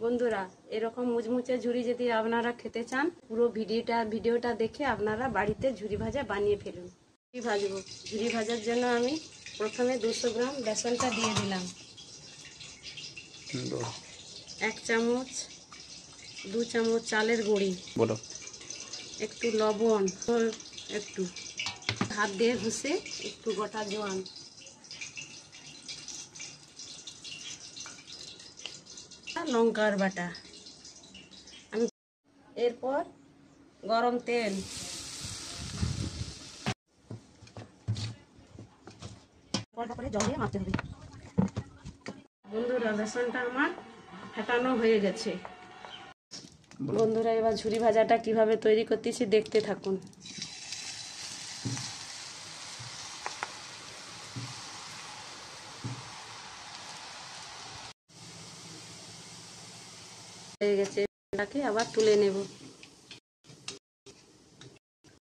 বন্ধুরা, এরকম মুচমুচে ঝুরি যদি আপনারা খেতে চান, পুরো ভিডিওটা দেখে আপনারা বাড়িতে ঝুরি ভাজা বানিয়ে ফেলুন। ঝুরি ভাজবো। ঝুরি ভাজার জন্য আমি প্রথমে 200 গ্রাম বেসনটা দিয়ে দিলাম, 1 চামচ 2 চামচ চালের গুঁড়ি, একটু লবণ, একটু হাত দিয়ে ঘষে একটু গোটা জোয়ান, লঙ্কার বাটা, আমি এরপর গরম তেল, জল দিয়ে মাখতে হবে। বন্ধুরা, বেসনটা আমার ফেটানো হয়ে গেছে। বন্ধুরা, এবার ঝুরি ভাজাটা কিভাবে তৈরি করতেছি দেখতে থাকুন। হয়ে গেছে, এটাকে আবার তুলে নেব।